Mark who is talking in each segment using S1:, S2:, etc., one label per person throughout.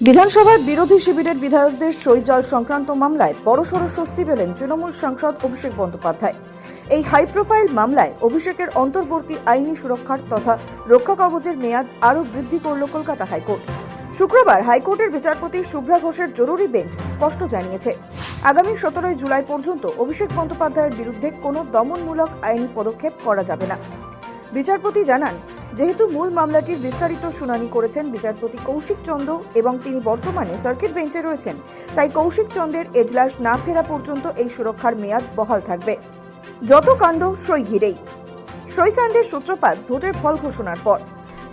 S1: বিধানসভায় বিরোধী শিবিরের বিধায়কদের সই জাল সংক্রান্ত মামলায় বড়সড় স্বস্তি পেলেন তৃণমূল সাংসদ অভিষেক বন্দ্যোপাধ্যায়। এই হাই প্রোফাইল মামলায় অভিষেকের অন্তর্বর্তী আইনি সুরক্ষার তথা রক্ষা কবচের মেয়াদ আরও বৃদ্ধি করল কলকাতা হাইকোর্ট। শুক্রবার হাইকোর্টের বিচারপতি শুভ্রা ঘোষের জরুরি বেঞ্চ স্পষ্ট জানিয়েছে, আগামী 17 জুলাই পর্যন্ত অভিষেক বন্দ্যোপাধ্যায়ের বিরুদ্ধে কোনো দমনমূলক আইনি পদক্ষেপ করা যাবে না। বিচারপতি জানান, যেহেতু মূল মামলাটির বিস্তারিত শুনানি করেছেন বিচারপতি কৌশিক চন্দ এবং তিনি বর্তমানে সার্কিট বেঞ্চে রয়েছেন, তাই কৌশিক চন্দের এজলাস না ফেরা পর্যন্ত এই সুরক্ষার মেয়াদ বহাল থাকবে। যত কাণ্ড সই ঘিরেই। সইকাণ্ডের সূত্রপাত ভোটের ফল ঘোষণার পর।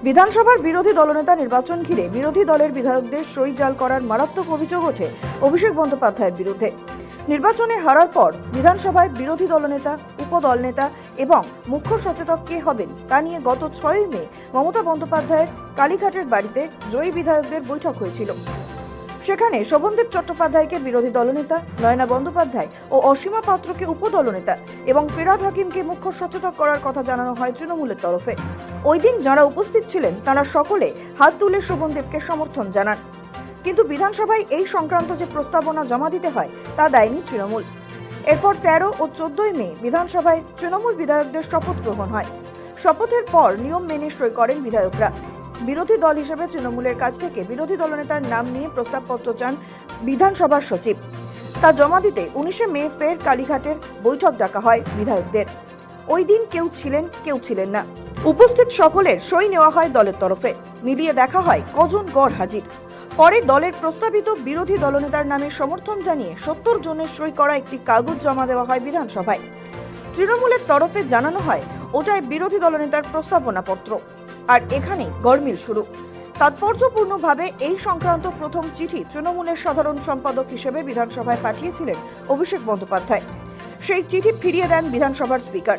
S1: বিধানসভার বিরোধী দলনেতা নির্বাচন ঘিরে বিরোধী দলের বিধায়কদের সই জাল করার মারাত্মক অভিযোগ ওঠে অভিষেক বন্দ্যোপাধ্যায়ের বিরুদ্ধে। নির্বাচনে হারার পর বিধানসভায় বিরোধী দলনেতা, উপদলনেতা এবং মুখ্য সচেতক কে হবেন তা নিয়ে গত 6 মে মমতা বন্দ্যোপাধ্যায়ের কালীঘাটের বাড়িতে জয়ী বিধায়কদের বৈঠক হয়েছিল। সেখানে শোভনদেব চট্টোপাধ্যায়কে বিরোধী দলনেতা, নয়না বন্দ্যোপাধ্যায় ও অসীমা পাত্রকে উপদলনেতা এবং ফিরহাদ হাকিমকে মুখ্য সচেতক করার কথা জানানো হয় তৃণমূলের তরফে। ওই দিন যারা উপস্থিত ছিলেন তারা সকলে হাত তুলে শোভনদেবকে সমর্থন জানান, কিন্তু বিধানসভায় এই সংক্রান্ত যে প্রস্তাবনা জমা দিতে হয় তা দেয়নি তৃণমূল। এরপর 13 ও 14 মে বিধানসভায় তৃণমূল বিধায়কদের শপথ গ্রহণ হয়। শপথের পর নিয়ম মেনে সই করেন বিধায়করা। বিরোধী দল হিসেবে তৃণমূলের কাছ থেকে বিরোধী দলনেতার নাম নিয়ে প্রস্তাবপত্র চান বিধানসভার সচিব। তা জমা দিতে 19 মে ফের কালীঘাটের বৈঠক ডাকা হয় বিধায়কদের। ওই দিন কেউ ছিলেন না। উপস্থিত সকলের সই নেওয়া হয় দলের তরফে। মিলিয়ে দেখা হয় কজন গড় হাজির। পরে দলের প্রস্তাবিত বিরোধী দলনেতার নামে সমর্থন জানিয়ে 70 জনের সই করা একটি কাগজ জমা দেওয়া হয় বিধানসভায়। তৃণমূলের তরফে জানানো হয় ওটাই বিরোধী দলনেতার প্রস্তাবনাপত্র। আর এখানেই গড়মিল শুরু। তাৎপর্যপূর্ণভাবে এই সংক্রান্ত প্রথম চিঠি তৃণমূলের সাধারণ সম্পাদক হিসেবে বিধানসভায় পাঠিয়েছিলেন অভিষেক বন্দ্যোপাধ্যায়। সেই চিঠি ফিরিয়ে দেন বিধানসভার স্পিকার।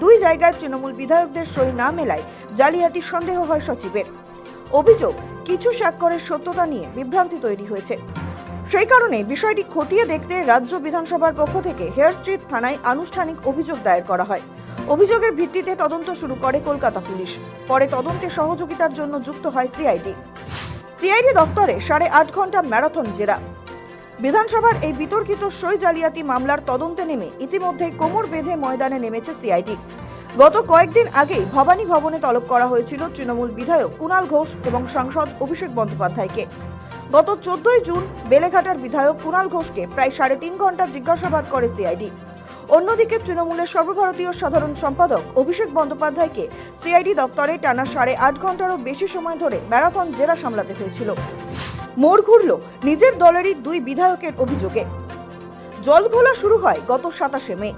S1: 2 জায়গায় তৃণমূল বিধায়কদের সই না মেলায় জালিয়াতি সন্দেহ হয় সচিবের। অভিযোগ, কিছু স্বাক্ষরের সত্যতা নিয়ে বিভ্রান্তি তৈরি হয়েছে। সেই কারণে বিষয়টি খতিয়ে দেখতে রাজ্য বিধানসভার পক্ষ থেকে হেয়ার স্ট্রিট থানায় আনুষ্ঠানিক অভিযোগ দায়ের করা হয়। অভিযোগের ভিত্তিতে তদন্ত শুরু করে কলকাতা পুলিশ। পরে তদন্তে সহযোগিতার জন্য যুক্ত হয় সিআইডি দফতরে 8.5 ঘন্টা ম্যারাথন জেরা। বিধানসভার এই বিতর্কিত সই জালিয়াতি মামলার তদন্তে নেমে ইতিমধ্যে কোমর বেঁধে ময়দানে নেমেছে সিআইডি। গত কয়েকদিন আগেই ভবানী ভবনে তলব করা হয়েছিল তৃণমূল বিধায়ক কুণাল ঘোষ এবং সাংসদ অভিষেক বন্দ্যোপাধ্যায়কে। গত 14 জুন বেলেঘাটার বিধায়ক কুণাল ঘোষকে প্রায় 3.5 ঘন্টা জিজ্ঞাসাবাদ করে সিআইডি। অন্যদিকে তৃণমূলের সর্বভারতীয় সাধারণ সম্পাদক অভিষেক বন্দ্যোপাধ্যায়কে সিআইডি দফতরে টানা 8.5 ঘন্টারও বেশি সময় ধরে ম্যারাথন জেরা সামলাতে হয়েছিল। মোড় ঘুরল নিজের দলেরই 2 বিধায়কের অভিযোগে। জলঘোলা শুরু হয় গত 27 মে।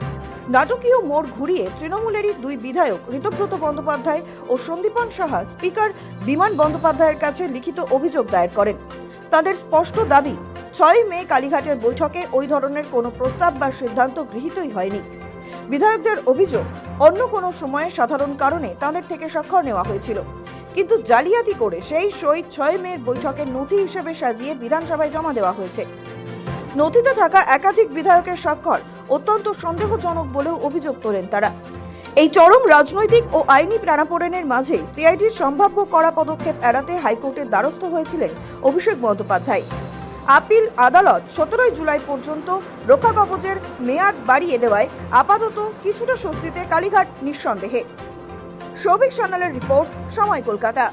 S1: নাটকীয় মোড় ঘুরিয়ে তৃণমূলেরই 2 বিধায়ক ঋতব্রত বন্দ্যোপাধ্যায় ও সন্দীপন সাহা স্পিকার বিমান বন্দ্যোপাধ্যায়ের কাছে লিখিত অভিযোগ দায়ের করেন। তাদের স্পষ্ট দাবি, 6 মে কালীঘাটের বৈঠকে ওই ধরনের কোনো প্রস্তাব বা সিদ্ধান্ত গৃহীতই হয়নি। বিধায়কদের অভিযোগ, অন্য কোনো সময়ে সাধারণ কারণে তাদের থেকে স্বাক্ষর নেওয়া হয়েছিল, কিন্তু জালিয়াতি করে সেই সই 6 মের বৈঠকের নথি হিসেবে সাজিয়ে বিধানসভায় জমা দেওয়া হয়েছে। নথিতে থাকা একাধিক বিধায়কের স্বাক্ষর অত্যন্ত সন্দেহজনক বলেও অভিযোগ তোলেন তারা। এই চরম রাজনৈতিক ও আইনি টানাপোড়েনের মাঝে সিআইডির সম্ভাব্য কড়া পদক্ষেপ এড়াতে হাইকোর্টের দ্বারস্থ হয়েছিলেন অভিষেক বন্দ্যোপাধ্যায়। আপিল আদালত 17 জুলাই পর্যন্ত রক্ষা কবচের মেয়াদ বাড়িয়ে দেওয়ায় আপাতত কিছুটা স্বস্তিতে কালীঘাট নিঃসন্দেহে। সৌভিক সান্যালের রিপোর্ট, সময় কলকাতা।